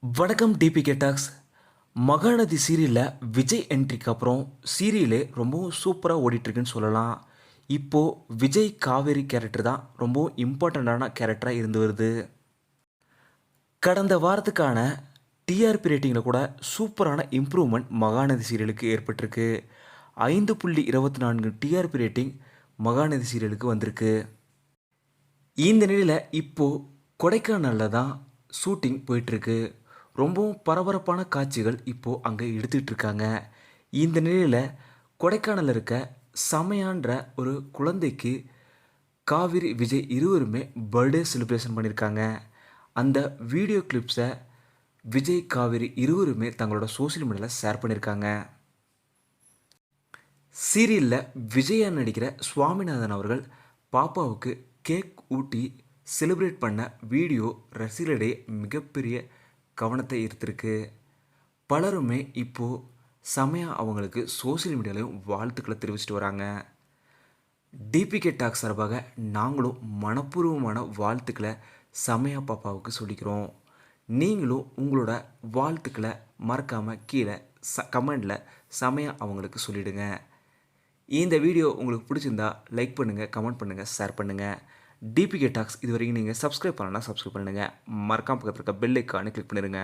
வணக்கம் DPK tax. Mahanadi சீரியலில் விஜய் என்ட்ரிக்கு அப்புறம் சீரியலே ரொம்பவும் சூப்பராக ஓடிட்டுருக்குன்னு சொல்லலாம். இப்போது விஜய் காவேரி கேரக்டர் தான் ரொம்பவும் இம்பார்ட்டண்ட்டான கேரக்டராக இருந்து வருது. கடந்த வாரத்துக்கான டிஆர்பி ரேட்டிங்கில் கூட சூப்பரான இம்ப்ரூவ்மெண்ட் மகாநதி சீரியலுக்கு ஏற்பட்டிருக்கு. 5.24 டிஆர்பி ரேட்டிங் மகாநதி சீரியலுக்கு வந்திருக்கு. இந்த நிலையில் இப்போது கொடைக்கானலில் தான் ஷூட்டிங் போயிட்டுருக்கு. ரொம்பவும் பரபரப்பான காட்சிகள் இப்போது அங்கே எடுத்துக்கிட்டு இருக்காங்க. இந்த நிலையில் கொடைக்கானலில் இருக்க சமையான்ற ஒரு குழந்தைக்கு காவிரி விஜய் இருவருமே பர்த்டே செலிப்ரேஷன் பண்ணியிருக்காங்க. அந்த வீடியோ கிளிப்ஸை விஜய் காவிரி இருவருமே தங்களோட சோஷியல் மீடியாவில் ஷேர் பண்ணியிருக்காங்க. சீரியலில் விஜயா நடிக்கிற சுவாமிநாதன் அவர்கள் பாப்பாவுக்கு கேக் ஊட்டி செலிப்ரேட் பண்ண வீடியோ ரசிகர்களிடையே மிகப்பெரிய கவனத்தை ஈர்த்திருக்கு. பலருமே இப்போது செமையாக அவங்களுக்கு சோஷியல் மீடியாலையும் வாழ்த்துக்களை தெரிவிச்சிட்டு வராங்க. டிபிகே டாக் சார்பாக நாங்களும் மனப்பூர்வமான வாழ்த்துக்களை செமையா பாப்பாவுக்கு சொல்லிக்கிறோம். நீங்களும் உங்களோட வாழ்த்துக்களை மறக்காமல் கீழே கமெண்டில் செமையா அவங்களுக்கு சொல்லிவிடுங்க. இந்த வீடியோ உங்களுக்கு பிடிச்சிருந்தா லைக் பண்ணுங்கள், கமெண்ட் பண்ணுங்கள், ஷேர் பண்ணுங்கள். டிபிகே டாக்ஸ் இது வரைக்கும் நீங்கள் சப்ஸ்கிரைப் பண்ணலன்னா சப்ஸ்கிரைப் பண்ணுங்கள். மறக்காம பக்கத்தில் இருக்க பெல் ஐக்கானை கிளிக் பண்ணிடுங்க.